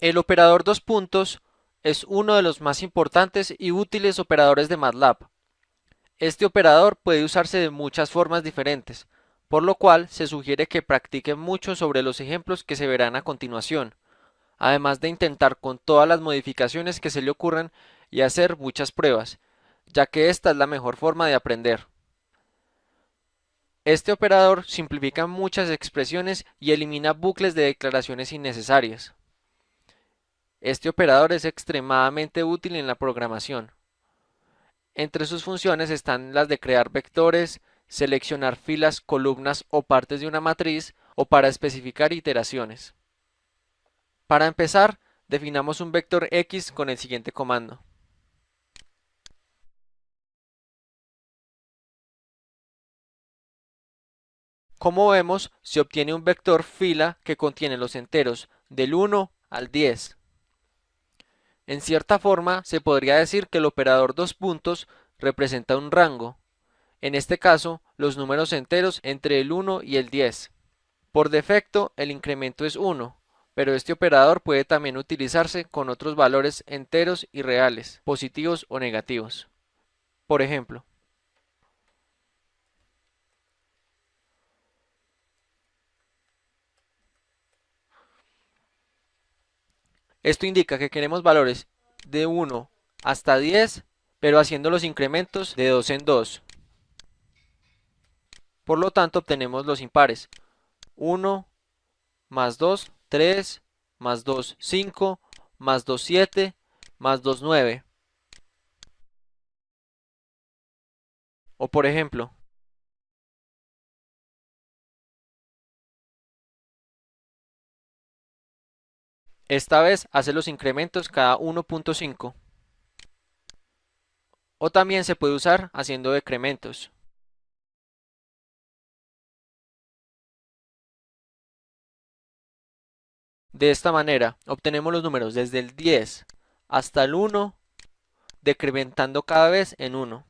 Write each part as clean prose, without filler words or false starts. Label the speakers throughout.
Speaker 1: El operador dos puntos es uno de los más importantes y útiles operadores de MATLAB. Este operador puede usarse de muchas formas diferentes, por lo cual se sugiere que practiquen mucho sobre los ejemplos que se verán a continuación, además de intentar con todas las modificaciones que se le ocurran y hacer muchas pruebas, ya que esta es la mejor forma de aprender. Este operador simplifica muchas expresiones y elimina bucles de declaraciones innecesarias. Este operador es extremadamente útil en la programación. Entre sus funciones están las de crear vectores, seleccionar filas, columnas o partes de una matriz o para especificar iteraciones. Para empezar, definamos un vector X con el siguiente comando. Como vemos, se obtiene un vector fila que contiene los enteros del 1 al 10. En cierta forma, se podría decir que el operador dos puntos representa un rango, en este caso, los números enteros entre el 1 y el 10. Por defecto, el incremento es 1, pero este operador puede también utilizarse con otros valores enteros y reales, positivos o negativos. Por ejemplo, esto indica que queremos valores de 1 hasta 10, pero haciendo los incrementos de 2 en 2. Por lo tanto, obtenemos los impares 1 más 2, 3, más 2, 5, más 2, 7, más 2, 9. O por ejemplo, esta vez hace los incrementos cada 1.5. O también se puede usar haciendo decrementos. De esta manera, obtenemos los números desde el 10 hasta el 1, decrementando cada vez en 1.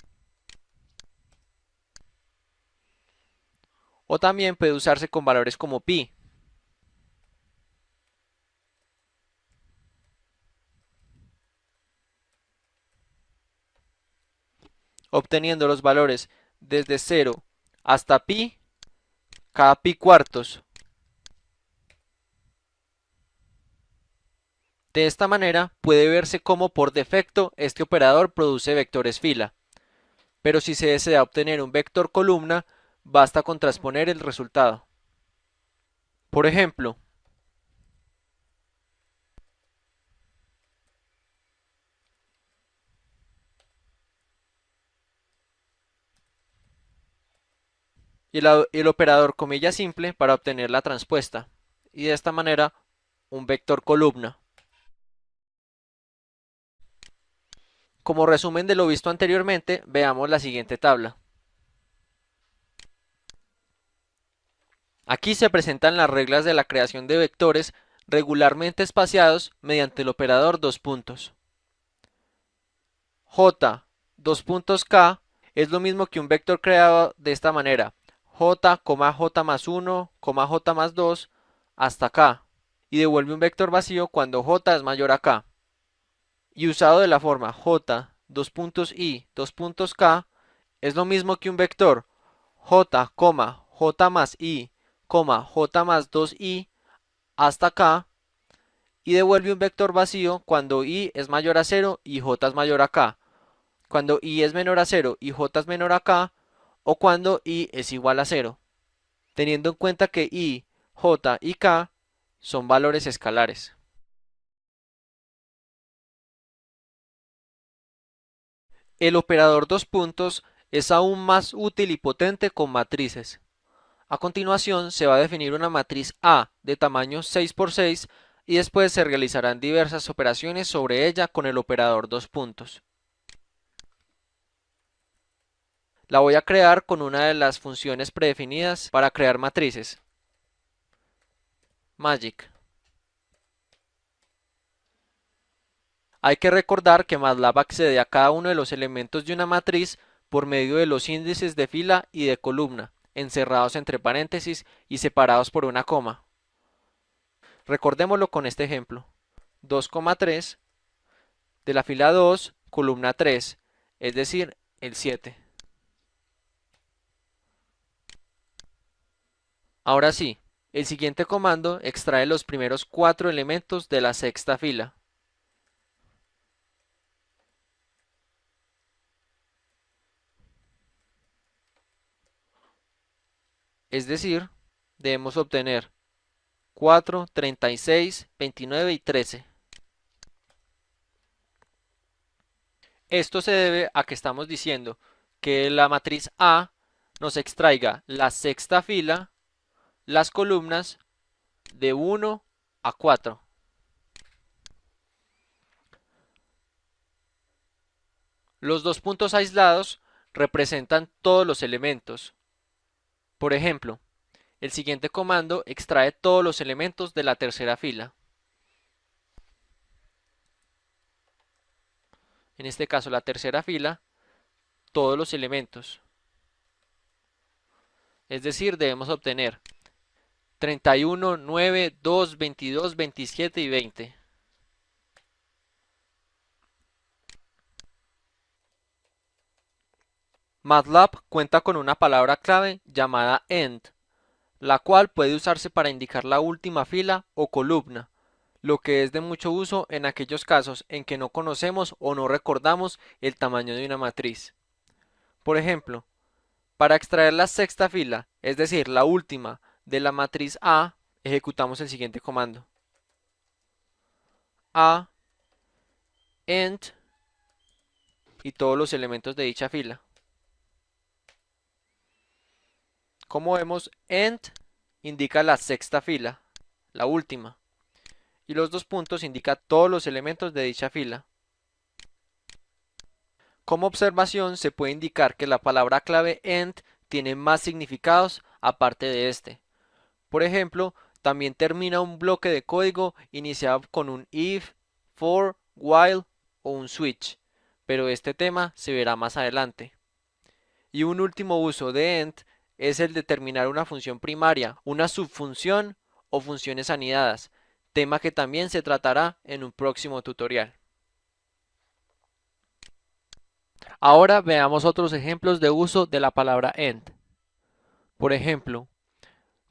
Speaker 1: O también puede usarse con valores como pi. Obteniendo los valores desde 0 hasta pi, cada pi cuartos. De esta manera puede verse cómo por defecto este operador produce vectores fila, pero si se desea obtener un vector columna, basta con transponer el resultado. Por ejemplo, el operador comilla simple para obtener la transpuesta, y de esta manera un vector columna. Como resumen de lo visto anteriormente, veamos la siguiente tabla. Aquí se presentan las reglas de la creación de vectores regularmente espaciados mediante el operador dos puntos. J, dos puntos K, es lo mismo que un vector creado de esta manera, J, J más 1, J más 2, hasta K, y devuelve un vector vacío cuando J es mayor a K. Y usado de la forma J, dos puntos I, dos puntos K, es lo mismo que un vector J, J más I, J más 2I hasta K, y devuelve un vector vacío cuando I es mayor a 0 y J es mayor a K, cuando I es menor a 0 y J es menor a K, o cuando I es igual a 0, teniendo en cuenta que I, J y K son valores escalares. El operador dos puntos es aún más útil y potente con matrices. A continuación se va a definir una matriz A de tamaño 6 por 6 y después se realizarán diversas operaciones sobre ella con el operador dos puntos. La voy a crear con una de las funciones predefinidas para crear matrices. Magic. Hay que recordar que MATLAB accede a cada uno de los elementos de una matriz por medio de los índices de fila y de columna, encerrados entre paréntesis y separados por una coma. Recordémoslo con este ejemplo. 2,3 de la fila 2, columna 3, es decir, el 7. Ahora sí, el siguiente comando extrae los primeros 4 elementos de la sexta fila. Es decir, debemos obtener 4, 36, 29 y 13. Esto se debe a que estamos diciendo que la matriz A nos extraiga la sexta fila, las columnas de 1 a 4. Los dos puntos aislados representan todos los elementos. Por ejemplo, el siguiente comando extrae todos los elementos de la tercera fila. En este caso, la tercera fila, todos los elementos. Es decir, debemos obtener 31, 9, 2, 22, 27 y 20. MATLAB cuenta con una palabra clave llamada END, la cual puede usarse para indicar la última fila o columna, lo que es de mucho uso en aquellos casos en que no conocemos o no recordamos el tamaño de una matriz. Por ejemplo, para extraer la sexta fila, es decir, la última de la matriz A, ejecutamos el siguiente comando: A, END y todos los elementos de dicha fila. Como vemos, END indica la sexta fila, la última, y los dos puntos indican todos los elementos de dicha fila. Como observación, se puede indicar que la palabra clave END tiene más significados aparte de este. Por ejemplo, también termina un bloque de código iniciado con un if, for, while o un switch, pero este tema se verá más adelante. Y un último uso de END es el de terminar una función primaria, una subfunción o funciones anidadas, tema que también se tratará en un próximo tutorial. Ahora veamos otros ejemplos de uso de la palabra END. Por ejemplo,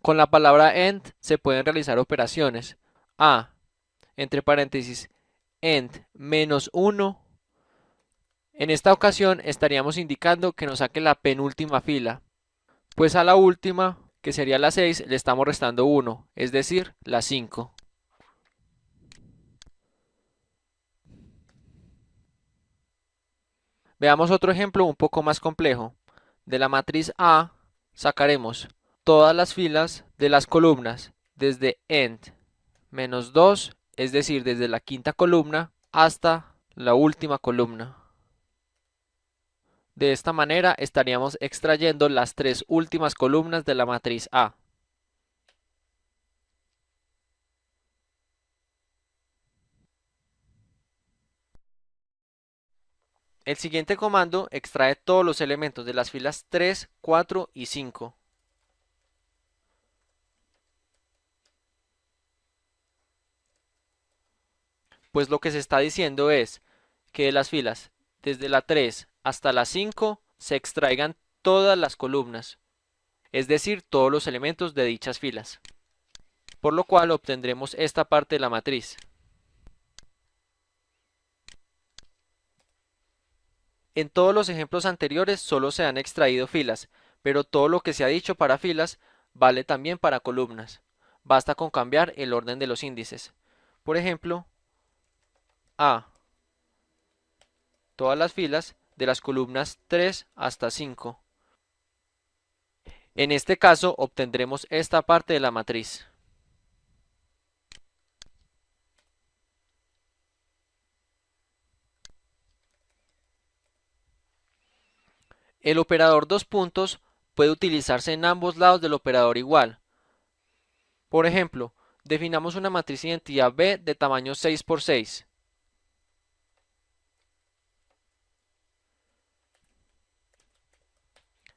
Speaker 1: con la palabra END se pueden realizar operaciones. A, entre paréntesis, END menos 1. En esta ocasión estaríamos indicando que nos saque la penúltima fila, pues a la última, que sería la 6, le estamos restando 1, es decir, la 5. Veamos otro ejemplo un poco más complejo. De la matriz A sacaremos todas las filas de las columnas desde END menos 2, es decir, desde la quinta columna hasta la última columna. De esta manera estaríamos extrayendo las tres últimas columnas de la matriz A. El siguiente comando extrae todos los elementos de las filas 3, 4 y 5. Pues lo que se está diciendo es que de las filas desde la 3 hasta la 5 se extraigan todas las columnas, es decir, todos los elementos de dichas filas, por lo cual obtendremos esta parte de la matriz. En todos los ejemplos anteriores solo se han extraído filas, pero todo lo que se ha dicho para filas vale también para columnas. Basta con cambiar el orden de los índices. Por ejemplo, A, todas las filas de las columnas 3 hasta 5. En este caso obtendremos esta parte de la matriz. El operador dos puntos puede utilizarse en ambos lados del operador igual. Por ejemplo, definamos una matriz identidad B de tamaño 6 por 6.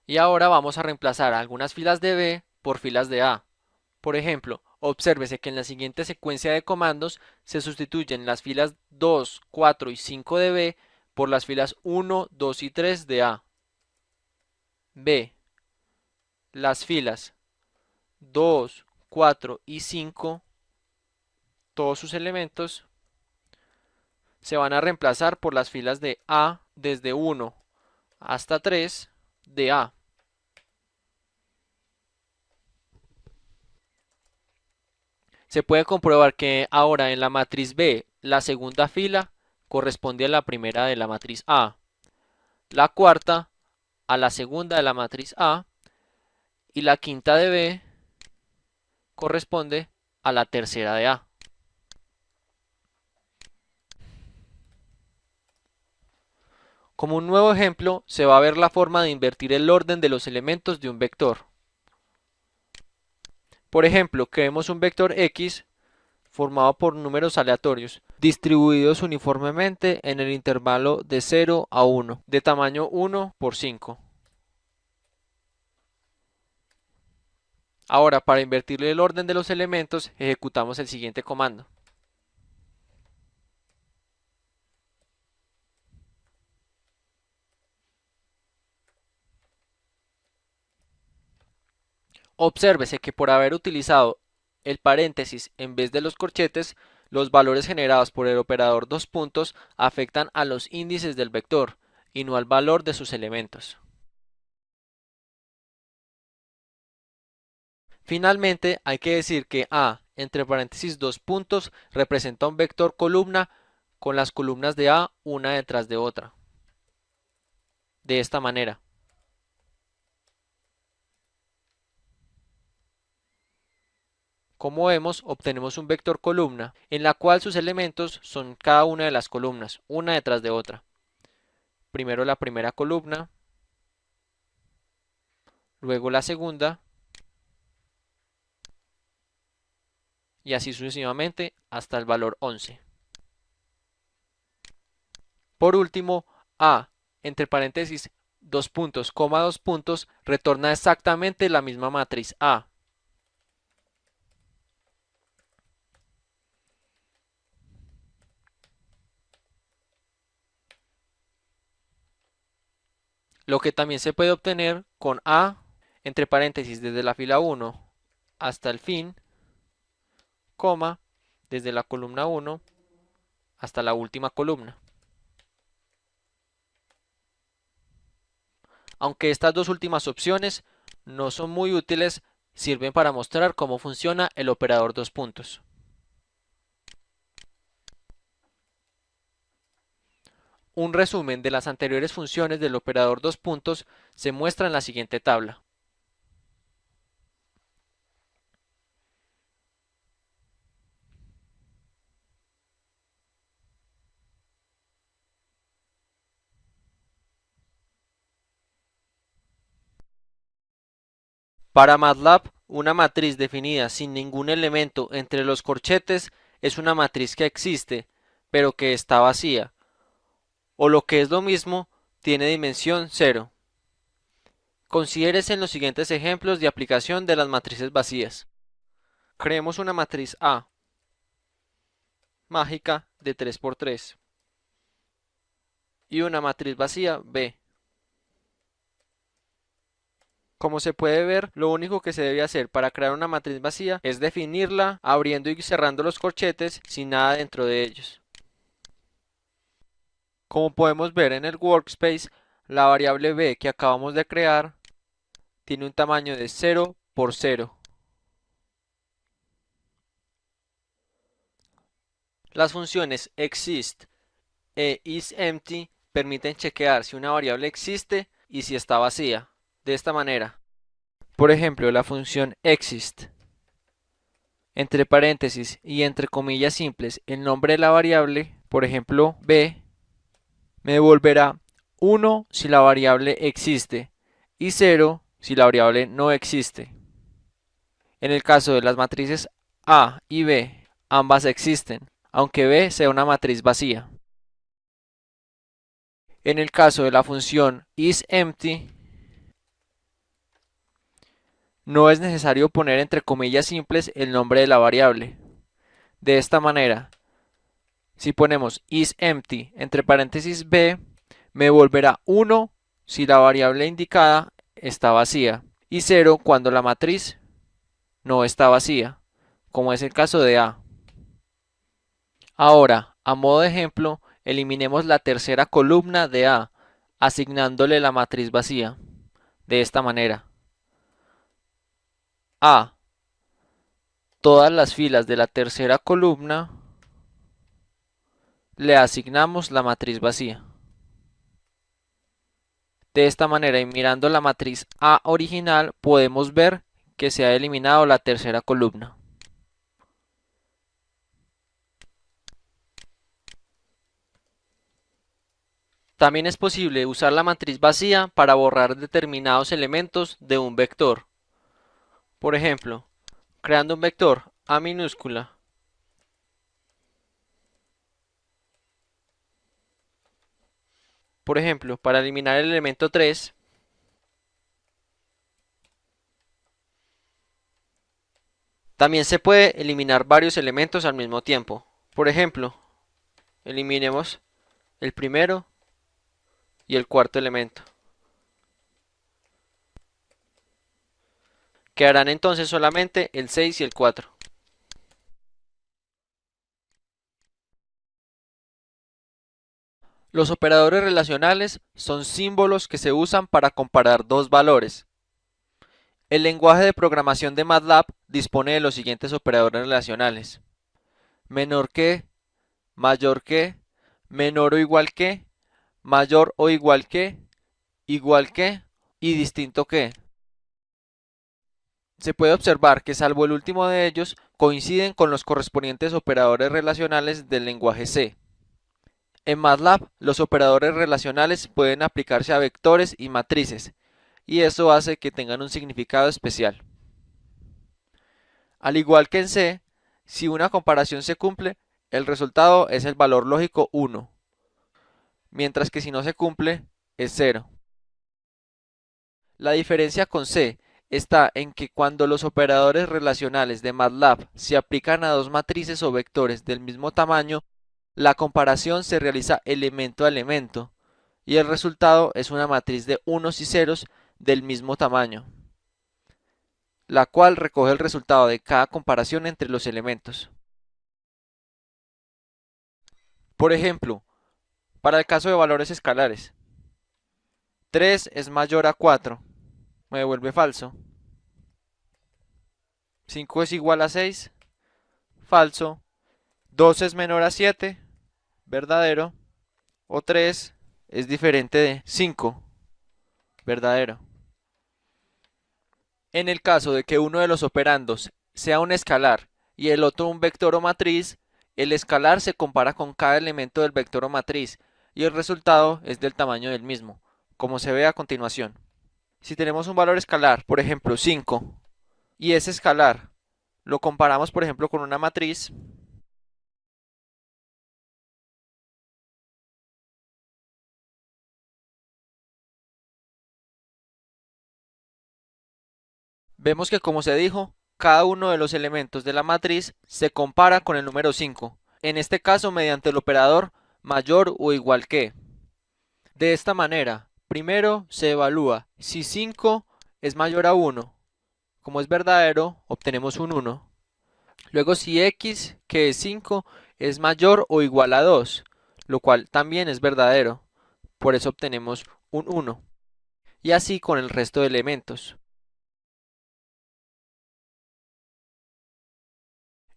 Speaker 1: Y ahora vamos a reemplazar algunas filas de B por filas de A. Por ejemplo, Obsérvese que en la siguiente secuencia de comandos se sustituyen las filas 2, 4 y 5 de B por las filas 1, 2 y 3 de A. B. Las filas 2, 4 y 5, todos sus elementos, se van a reemplazar por las filas de A desde 1 hasta 3 de A. Se puede comprobar que ahora en la matriz B la segunda fila corresponde a la primera de la matriz A, la cuarta a la segunda de la matriz A y la quinta de B corresponde a la tercera de A. Como un nuevo ejemplo, se va a ver la forma de invertir el orden de los elementos de un vector. Por ejemplo, creemos un vector X formado por números aleatorios, distribuidos uniformemente en el intervalo de 0 a 1, de tamaño 1 por 5. Ahora, para invertirle el orden de los elementos, ejecutamos el siguiente comando. Obsérvese que por haber utilizado el paréntesis en vez de los corchetes, los valores generados por el operador dos puntos afectan a los índices del vector y no al valor de sus elementos. Finalmente, hay que decir que A, entre paréntesis dos puntos, representa un vector columna con las columnas de A una detrás de otra. De esta manera. Como vemos, obtenemos un vector columna, en la cual sus elementos son cada una de las columnas, una detrás de otra. Primero la primera columna, luego la segunda, y así sucesivamente hasta el valor 11. Por último, A, entre paréntesis, dos puntos, coma dos puntos, retorna exactamente la misma matriz A. Lo que también se puede obtener con A, entre paréntesis, desde la fila 1 hasta el fin, coma, desde la columna 1 hasta la última columna. Aunque estas dos últimas opciones no son muy útiles, sirven para mostrar cómo funciona el operador dos puntos. Un resumen de las anteriores funciones del operador dos puntos se muestra en la siguiente tabla. Para MATLAB, una matriz definida sin ningún elemento entre los corchetes es una matriz que existe, pero que está vacía, o lo que es lo mismo, tiene dimensión 0. Considérese en los siguientes ejemplos de aplicación de las matrices vacías. Creemos una matriz A mágica de 3 por 3 y una matriz vacía B. Como se puede ver, lo único que se debe hacer para crear una matriz vacía es definirla abriendo y cerrando los corchetes sin nada dentro de ellos. Como podemos ver en el workspace, la variable b que acabamos de crear tiene un tamaño de 0 por 0. Las funciones exist e isEmpty permiten chequear si una variable existe y si está vacía. De esta manera, por ejemplo, la función exist, entre paréntesis y entre comillas simples, el nombre de la variable, por ejemplo, b, me devolverá 1 si la variable existe y 0 si la variable no existe. En el caso de las matrices A y B, ambas existen, aunque B sea una matriz vacía. En el caso de la función isEmpty, no es necesario poner entre comillas simples el nombre de la variable. De esta manera, si ponemos isEmpty entre paréntesis b, me devolverá 1 si la variable indicada está vacía y 0 cuando la matriz no está vacía, como es el caso de A. Ahora, a modo de ejemplo, eliminemos la tercera columna de A, asignándole la matriz vacía, de esta manera. A. Todas las filas de la tercera columna le asignamos la matriz vacía. De esta manera, y mirando la matriz A original, podemos ver que se ha eliminado la tercera columna. También es posible usar la matriz vacía para borrar determinados elementos de un vector. Por ejemplo, creando un vector A minúscula, por ejemplo, para eliminar el elemento 3, también se puede eliminar varios elementos al mismo tiempo. Por ejemplo, eliminemos el primero y el cuarto elemento. Quedarán entonces solamente el 6 y el 4. Los operadores relacionales son símbolos que se usan para comparar dos valores. El lenguaje de programación de MATLAB dispone de los siguientes operadores relacionales: menor que, mayor que, menor o igual que, mayor o igual que y distinto que. Se puede observar que salvo el último de ellos, coinciden con los correspondientes operadores relacionales del lenguaje C. En MATLAB, los operadores relacionales pueden aplicarse a vectores y matrices, y eso hace que tengan un significado especial. Al igual que en C, si una comparación se cumple, el resultado es el valor lógico 1, mientras que si no se cumple, es 0. La diferencia con C está en que cuando los operadores relacionales de MATLAB se aplican a dos matrices o vectores del mismo tamaño, la comparación se realiza elemento a elemento, y el resultado es una matriz de unos y ceros del mismo tamaño, la cual recoge el resultado de cada comparación entre los elementos. Por ejemplo, para el caso de valores escalares, 3 es mayor a 4, me devuelve falso. 5 es igual a 6, falso. 2 es menor a 7, verdadero. O 3 es diferente de 5, verdadero. En el caso de que uno de los operandos sea un escalar y el otro un vector o matriz, el escalar se compara con cada elemento del vector o matriz y el resultado es del tamaño del mismo, como se ve a continuación. Si tenemos un valor escalar, por ejemplo 5, y ese escalar lo comparamos por ejemplo con una matriz, vemos que, como se dijo, cada uno de los elementos de la matriz se compara con el número 5, en este caso mediante el operador mayor o igual que. De esta manera, primero se evalúa si 5 es mayor a 1, como es verdadero, obtenemos un 1. Luego si x, que es 5, es mayor o igual a 2, lo cual también es verdadero, por eso obtenemos un 1. Y así con el resto de elementos.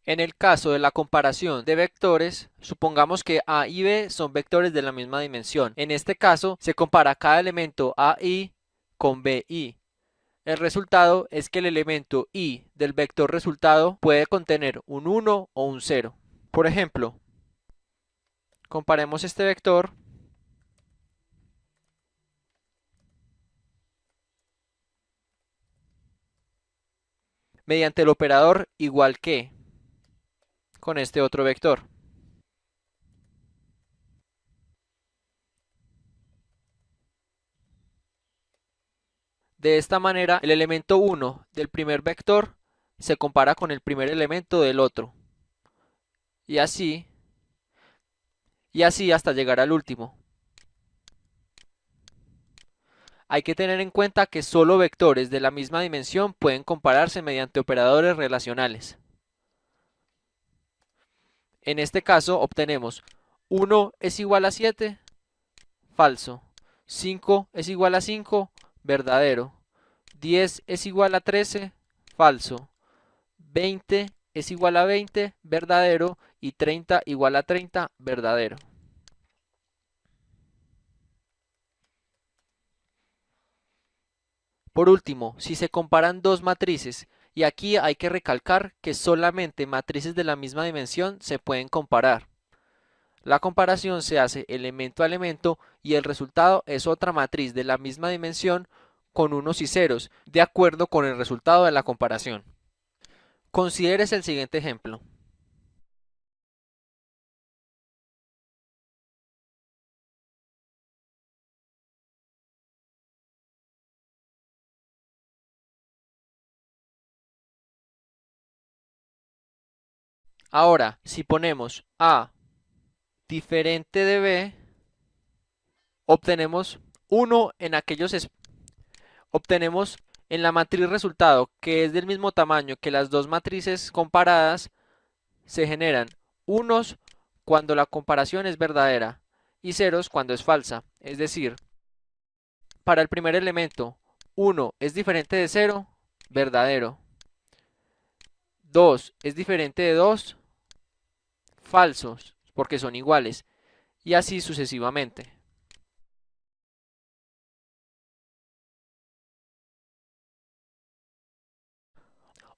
Speaker 1: En el caso de la comparación de vectores, supongamos que A y B son vectores de la misma dimensión. En este caso, se compara cada elemento AI con BI. El resultado es que el elemento I del vector resultado puede contener un 1 o un 0. Por ejemplo, comparemos este vector mediante el operador igual que con este otro vector. De esta manera, el elemento 1 del primer vector se compara con el primer elemento del otro. Y así hasta llegar al último. Hay que tener en cuenta que solo vectores de la misma dimensión pueden compararse mediante operadores relacionales. En este caso obtenemos 1 es igual a 7, falso. 5 es igual a 5, verdadero. 10 es igual a 13, falso. 20 es igual a 20, verdadero. Y 30 igual a 30, verdadero. Por último, si se comparan dos matrices, y aquí hay que recalcar que solamente matrices de la misma dimensión se pueden comparar. La comparación se hace elemento a elemento y el resultado es otra matriz de la misma dimensión con unos y ceros, de acuerdo con el resultado de la comparación. Considérese el siguiente ejemplo. Ahora, si ponemos A diferente de B, obtenemos 1 en obtenemos en la matriz resultado, que es del mismo tamaño que las dos matrices comparadas, se generan unos cuando la comparación es verdadera y ceros cuando es falsa. Es decir, para el primer elemento, 1 es diferente de 0, verdadero. 2 es diferente de 2, falsos, porque son iguales. Y así sucesivamente.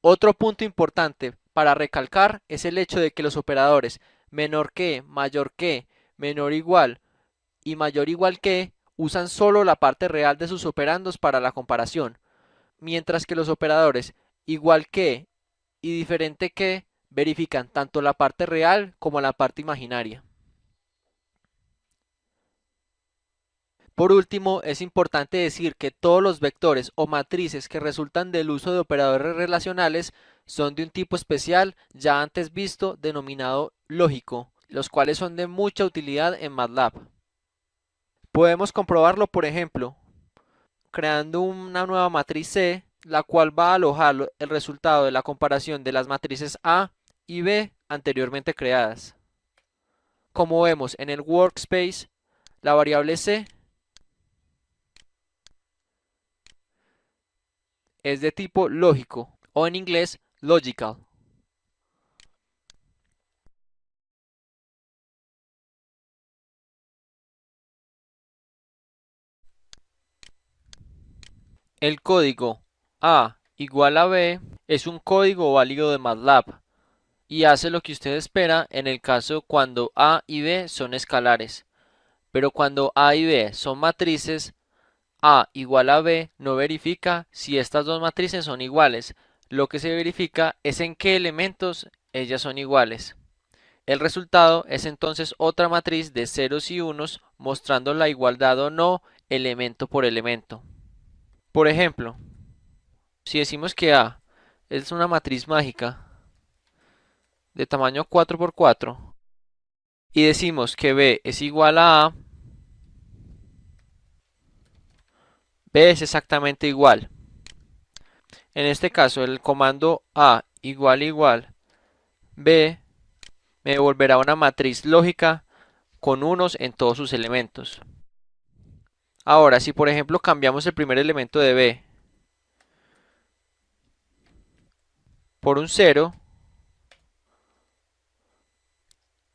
Speaker 1: Otro punto importante para recalcar es el hecho de que los operadores menor que, mayor que, menor igual y mayor igual que usan solo la parte real de sus operandos para la comparación, mientras que los operadores igual que y diferente que verifican tanto la parte real como la parte imaginaria. Por último, es importante decir que todos los vectores o matrices que resultan del uso de operadores relacionales son de un tipo especial ya antes visto denominado lógico, los cuales son de mucha utilidad en MATLAB. Podemos comprobarlo, por ejemplo, creando una nueva matriz C, la cual va a alojar el resultado de la comparación de las matrices A y B anteriormente creadas. Como vemos en el workspace, la variable C es de tipo lógico o en inglés logical. El código A igual a B es un código válido de MATLAB y hace lo que usted espera en el caso cuando A y B son escalares, pero cuando A y B son matrices, A igual a B no verifica si estas dos matrices son iguales, lo que se verifica es en qué elementos ellas son iguales. El resultado es entonces otra matriz de ceros y unos mostrando la igualdad o no elemento por elemento. Por ejemplo, si decimos que A es una matriz mágica de tamaño 4×4 y decimos que B es igual a A, B es exactamente igual. En este caso, el comando A igual B me devolverá una matriz lógica con unos en todos sus elementos. Ahora, si por ejemplo cambiamos el primer elemento de B por un 0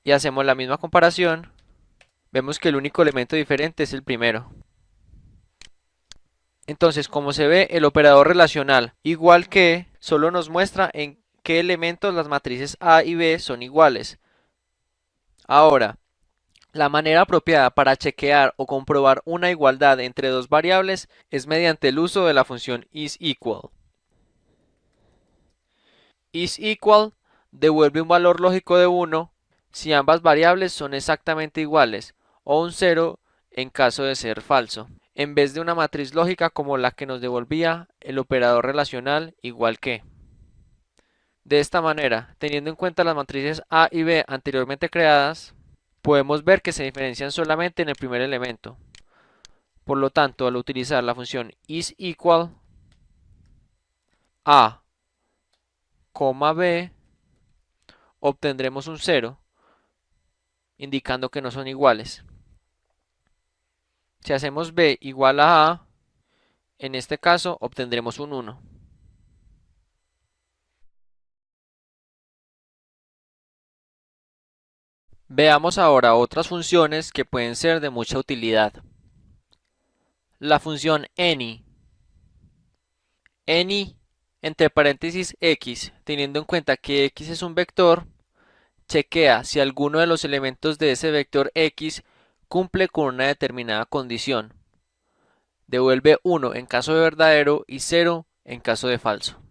Speaker 1: y hacemos la misma comparación, vemos que el único elemento diferente es el primero. Entonces, como se ve, el operador relacional igual que solo nos muestra en qué elementos las matrices A y B son iguales. Ahora, la manera apropiada para chequear o comprobar una igualdad entre dos variables es mediante el uso de la función isEqual. IsEqual devuelve un valor lógico de 1 si ambas variables son exactamente iguales o un 0 en caso de ser falso. en vez de una matriz lógica como la que nos devolvía el operador relacional igual que. De esta manera, teniendo en cuenta las matrices A y B anteriormente creadas, podemos ver que se diferencian solamente en el primer elemento. Por lo tanto, al utilizar la función isEqual A, B, obtendremos un 0, indicando que no son iguales. Si hacemos B igual a A, en este caso obtendremos un 1. Veamos ahora otras funciones que pueden ser de mucha utilidad. La función any. Any entre paréntesis x, teniendo en cuenta que x es un vector, chequea si alguno de los elementos de ese vector x cumple con una determinada condición. Devuelve 1 en caso de verdadero y 0 en caso de falso.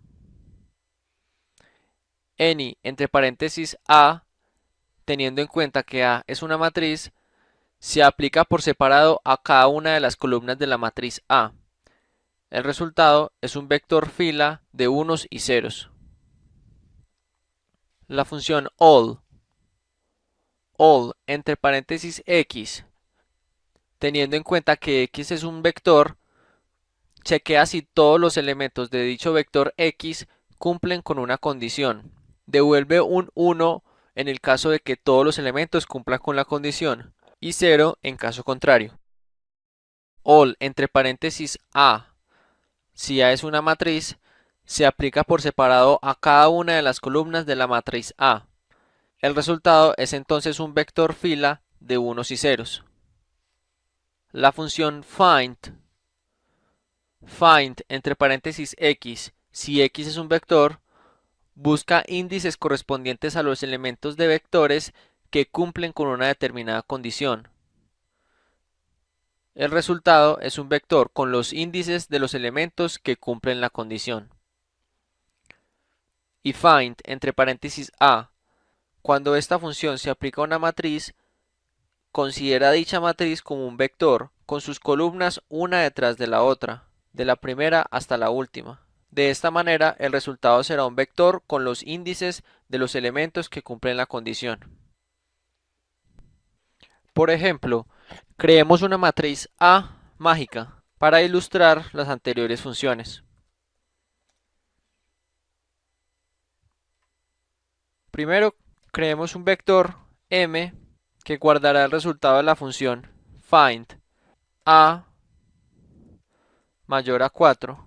Speaker 1: Any entre paréntesis a, teniendo en cuenta que A es una matriz, se aplica por separado a cada una de las columnas de la matriz A. El resultado es un vector fila de unos y ceros. La función all entre paréntesis x, teniendo en cuenta que x es un vector, chequea si todos los elementos de dicho vector x cumplen con una condición. Devuelve un 1 en el caso de que todos los elementos cumplan con la condición y 0 en caso contrario. All entre paréntesis a, si A es una matriz, se aplica por separado a cada una de las columnas de la matriz A. El resultado es entonces un vector fila de unos y ceros. La función find entre paréntesis x, si x es un vector, busca índices correspondientes a los elementos de vectores que cumplen con una determinada condición. El resultado es un vector con los índices de los elementos que cumplen la condición. Y find entre paréntesis a, cuando esta función se aplica a una matriz, considera dicha matriz como un vector con sus columnas una detrás de la otra, de la primera hasta la última. De esta manera, el resultado será un vector con los índices de los elementos que cumplen la condición. Por ejemplo, creemos una matriz A mágica para ilustrar las anteriores funciones. Primero, creemos un vector M que guardará el resultado de la función find A mayor a 4.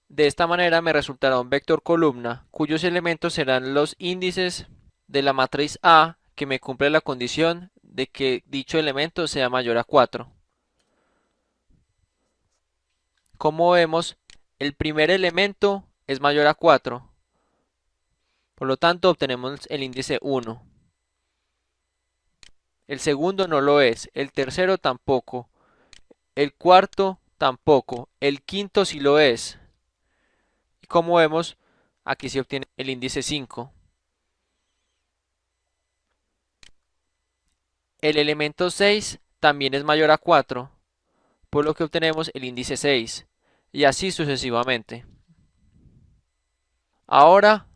Speaker 1: De esta manera me resultará un vector columna cuyos elementos serán los índices de la matriz A que me cumple la condición de que dicho elemento sea mayor a 4. Como vemos, el primer elemento es mayor a 4. Por lo tanto, obtenemos el índice 1. El segundo no lo es, el tercero tampoco, el cuarto tampoco, el quinto sí lo es. Y como vemos, aquí se obtiene el índice 5. El elemento 6 también es mayor a 4, por lo que obtenemos el índice 6, y así sucesivamente. Ahora,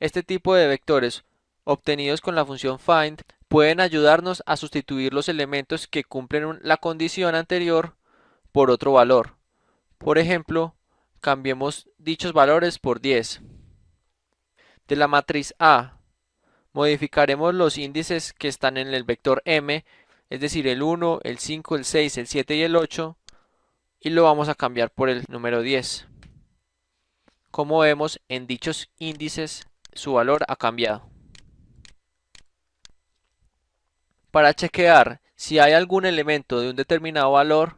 Speaker 1: este tipo de vectores obtenidos con la función find pueden ayudarnos a sustituir los elementos que cumplen la condición anterior por otro valor. Por ejemplo, cambiemos dichos valores por 10. De la matriz A, modificaremos los índices que están en el vector M, es decir, el 1, el 5, el 6, el 7 y el 8, y lo vamos a cambiar por el número 10. Como vemos, en dichos índices su valor ha cambiado. Para chequear si hay algún elemento de un determinado valor,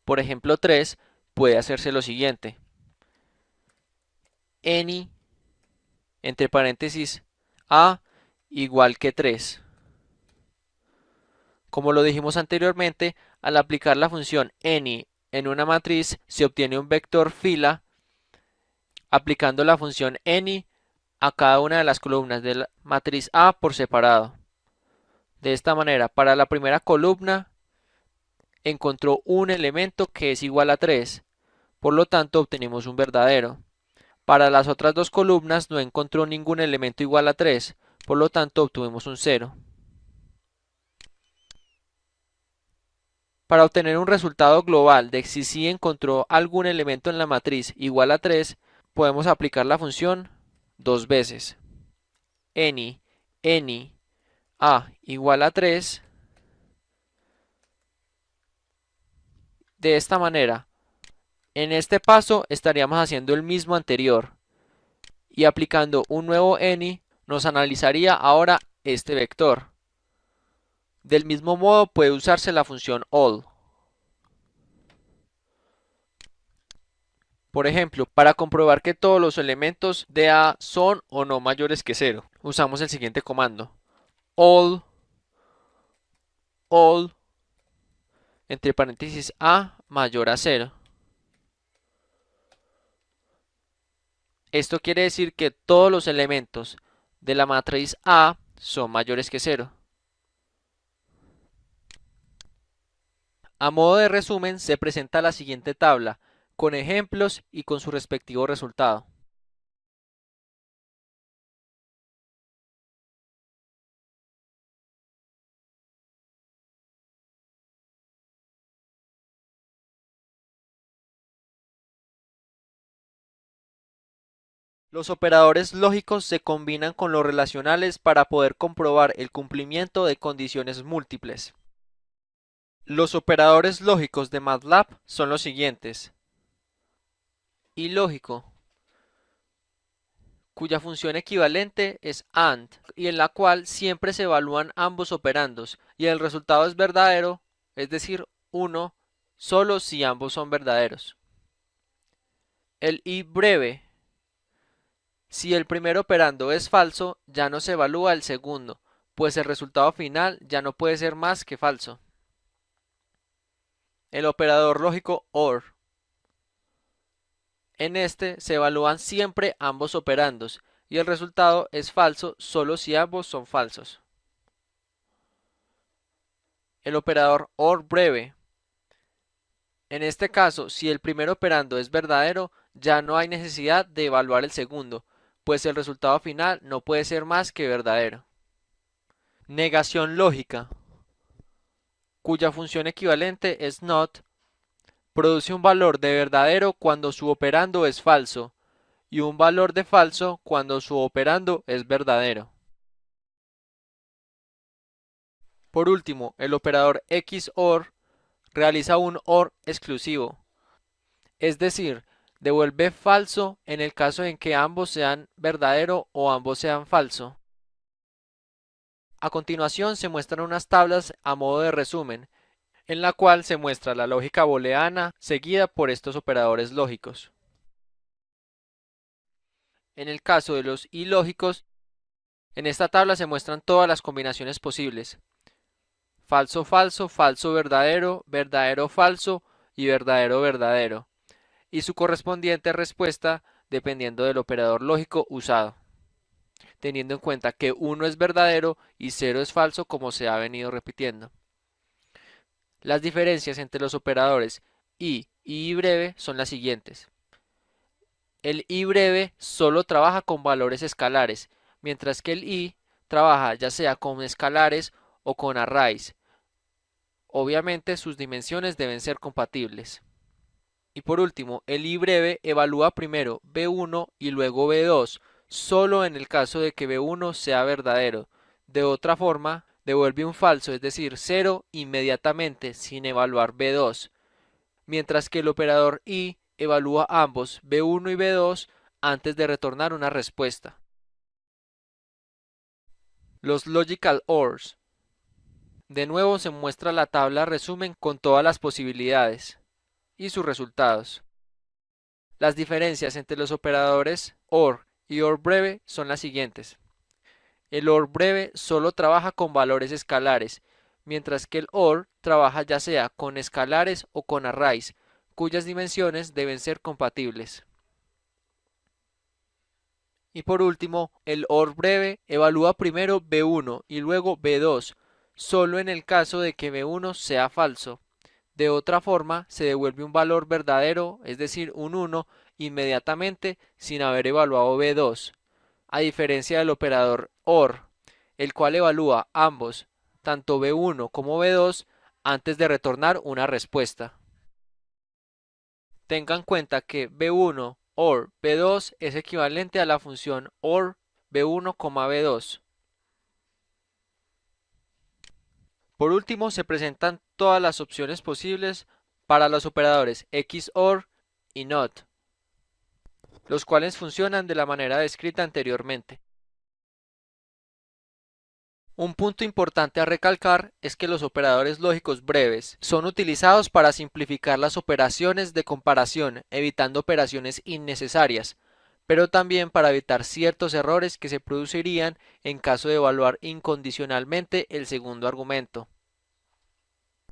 Speaker 1: por ejemplo 3, puede hacerse lo siguiente. Any entre paréntesis A igual que 3. Como lo dijimos anteriormente, al aplicar la función any en una matriz se obtiene un vector fila aplicando la función any a cada una de las columnas de la matriz A por separado. De esta manera, para la primera columna, encontró un elemento que es igual a 3, por lo tanto obtenemos un verdadero. Para las otras dos columnas no encontró ningún elemento igual a 3, por lo tanto obtuvimos un 0. Para obtener un resultado global de si sí encontró algún elemento en la matriz igual a 3, podemos aplicar la función dos veces. Any a igual a 3. De esta manera, en este paso estaríamos haciendo el mismo anterior y aplicando un nuevo any nos analizaría ahora este vector. Del mismo modo puede usarse la función all. Por ejemplo, para comprobar que todos los elementos de A son o no mayores que 0, usamos el siguiente comando. All entre paréntesis A mayor a 0. Esto quiere decir que todos los elementos de la matriz A son mayores que 0. A modo de resumen, se presenta la siguiente tabla, con ejemplos y con su respectivo resultado. Los operadores lógicos se combinan con los relacionales para poder comprobar el cumplimiento de condiciones múltiples. Los operadores lógicos de MATLAB son los siguientes. Ilógico, cuya función equivalente es AND y en la cual siempre se evalúan ambos operandos y el resultado es verdadero, es decir, 1, solo si ambos son verdaderos. El I breve, si el primer operando es falso, ya no se evalúa el segundo, pues el resultado final ya no puede ser más que falso. El operador lógico OR. En este se evalúan siempre ambos operandos y el resultado es falso solo si ambos son falsos. El operador OR breve. En este caso, si el primer operando es verdadero, ya no hay necesidad de evaluar el segundo, pues el resultado final no puede ser más que verdadero. Negación lógica, cuya función equivalente es NOT, produce un valor de verdadero cuando su operando es falso y un valor de falso cuando su operando es verdadero. Por último, el operador XOR realiza un OR exclusivo, es decir, devuelve falso en el caso en que ambos sean verdadero o ambos sean falso. A continuación se muestran unas tablas a modo de resumen, en la cual se muestra la lógica booleana seguida por estos operadores lógicos. En el caso de los ilógicos, en esta tabla se muestran todas las combinaciones posibles. Falso falso, falso verdadero, verdadero falso y verdadero verdadero, y su correspondiente respuesta dependiendo del operador lógico usado, teniendo en cuenta que 1 es verdadero y 0 es falso como se ha venido repitiendo. Las diferencias entre los operadores y breve son las siguientes. El i breve solo trabaja con valores escalares, mientras que el i trabaja ya sea con escalares o con arrays. Obviamente sus dimensiones deben ser compatibles. Y por último, el i breve evalúa primero b1 y luego b2, solo en el caso de que b1 sea verdadero. De otra forma, devuelve un falso, es decir, 0 inmediatamente sin evaluar b2, mientras que el operador i evalúa ambos b1 y b2 antes de retornar una respuesta. Los logical ORs. De nuevo se muestra la tabla resumen con todas las posibilidades y sus resultados. Las diferencias entre los operadores OR y OR breve son las siguientes. El OR breve solo trabaja con valores escalares, mientras que el OR trabaja ya sea con escalares o con arrays, cuyas dimensiones deben ser compatibles. Y por último, el OR breve evalúa primero B1 y luego B2, solo en el caso de que B1 sea falso. De otra forma, se devuelve un valor verdadero, es decir, un 1, inmediatamente sin haber evaluado B2, a diferencia del operador OR, el cual evalúa ambos, tanto B1 como B2, antes de retornar una respuesta. Tenga en cuenta que B1 OR B2 es equivalente a la función OR B1, B2. Por último, se presentan todas las opciones posibles para los operadores XOR y NOT, los cuales funcionan de la manera descrita anteriormente. Un punto importante a recalcar es que los operadores lógicos breves son utilizados para simplificar las operaciones de comparación, evitando operaciones innecesarias, pero también para evitar ciertos errores que se producirían en caso de evaluar incondicionalmente el segundo argumento.